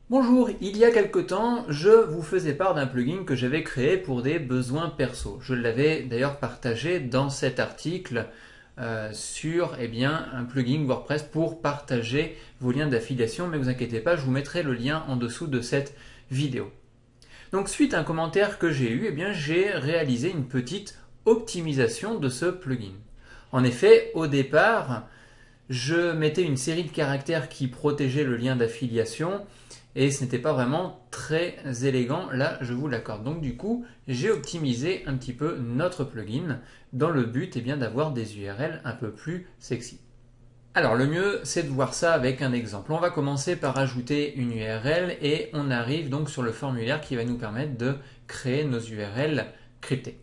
Bonjour, il y a quelque temps, je vous faisais part d'un plugin que j'avais créé pour des besoins perso. Je l'avais d'ailleurs partagé dans cet article sur un plugin WordPress pour partager vos liens d'affiliation, mais vous inquiétez pas, je vous mettrai le lien en dessous de cette vidéo. Donc suite à un commentaire que j'ai eu, j'ai réalisé une petite optimisation de ce plugin. En effet, au départ, je mettais une série de caractères qui protégeaient le lien d'affiliation et ce n'était pas vraiment très élégant, là je vous l'accorde. Donc du coup, j'ai optimisé un petit peu notre plugin dans le but d'avoir des URL un peu plus sexy. Alors le mieux, c'est de voir ça avec un exemple. On va commencer par ajouter une URL et on arrive donc sur le formulaire qui va nous permettre de créer nos URL cryptées.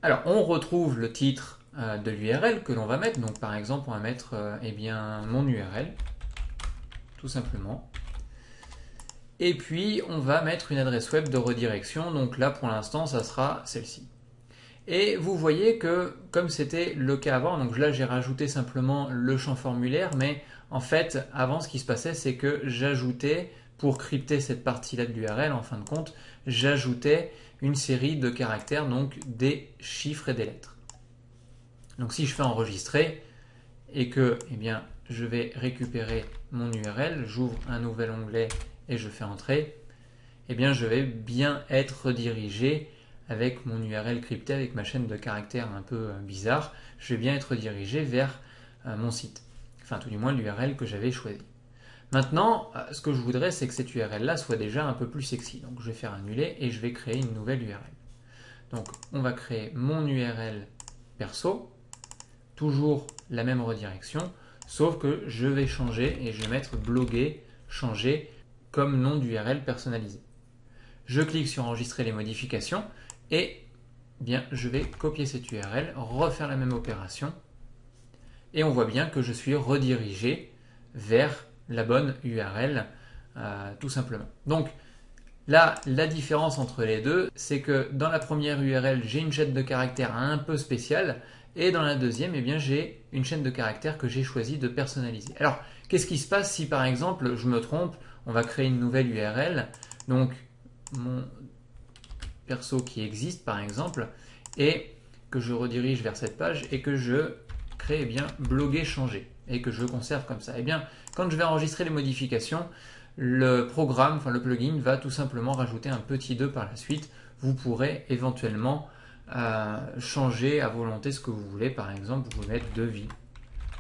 Alors on retrouve le titre de l'URL que l'on va mettre. Donc par exemple, on va mettre mon URL, tout simplement. Et puis on va mettre une adresse web de redirection. Donc là pour l'instant, ça sera celle-ci. Et vous voyez que, comme c'était le cas avant, donc là j'ai rajouté simplement le champ formulaire, mais en fait, avant ce qui se passait, c'est que j'ajoutais, pour crypter cette partie-là de l'URL, en fin de compte, j'ajoutais une série de caractères, donc des chiffres et des lettres. Donc si je fais enregistrer, et que je vais récupérer mon URL, j'ouvre un nouvel onglet et je fais entrer, je vais bien être redirigé avec mon URL crypté, avec ma chaîne de caractères un peu bizarre, je vais bien être dirigé vers mon site. Enfin, tout du moins l'URL que j'avais choisi. Maintenant, ce que je voudrais, c'est que cette URL-là soit déjà un peu plus sexy. Donc, je vais faire annuler et je vais créer une nouvelle URL. Donc, on va créer mon URL perso, toujours la même redirection, sauf que je vais changer et je vais mettre bloguer, changer comme nom d'URL personnalisé. Je clique sur enregistrer les modifications et je vais copier cette URL, refaire la même opération et on voit bien que je suis redirigé vers la bonne URL tout simplement. Donc là, la différence entre les deux, c'est que dans la première URL, j'ai une chaîne de caractères un peu spéciale et dans la deuxième, j'ai une chaîne de caractères que j'ai choisi de personnaliser. Alors, qu'est-ce qui se passe si par exemple, je me trompe, on va créer une nouvelle URL, donc mon perso qui existe par exemple, et que je redirige vers cette page et que je crée bloguer changer et que je conserve comme ça. Quand je vais enregistrer les modifications, le programme, le plugin va tout simplement rajouter un petit 2 par la suite. Vous pourrez éventuellement changer à volonté ce que vous voulez. Par exemple, vous pouvez mettre devis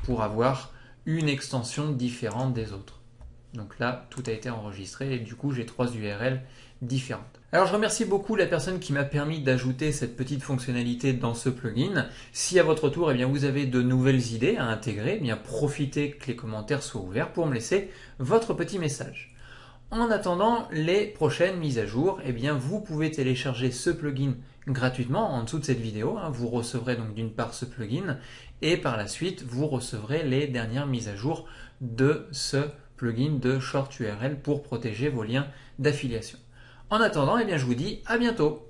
pour avoir une extension différente des autres. Donc là, tout a été enregistré et du coup, j'ai 3 URL différentes. Alors, je remercie beaucoup la personne qui m'a permis d'ajouter cette petite fonctionnalité dans ce plugin. Si à votre tour, vous avez de nouvelles idées à intégrer, profitez que les commentaires soient ouverts pour me laisser votre petit message. En attendant les prochaines mises à jour, vous pouvez télécharger ce plugin gratuitement en dessous de cette vidéo. Vous recevrez donc d'une part ce plugin et par la suite, vous recevrez les dernières mises à jour de ce plugin de Short URL pour protéger vos liens d'affiliation. En attendant, je vous dis à bientôt.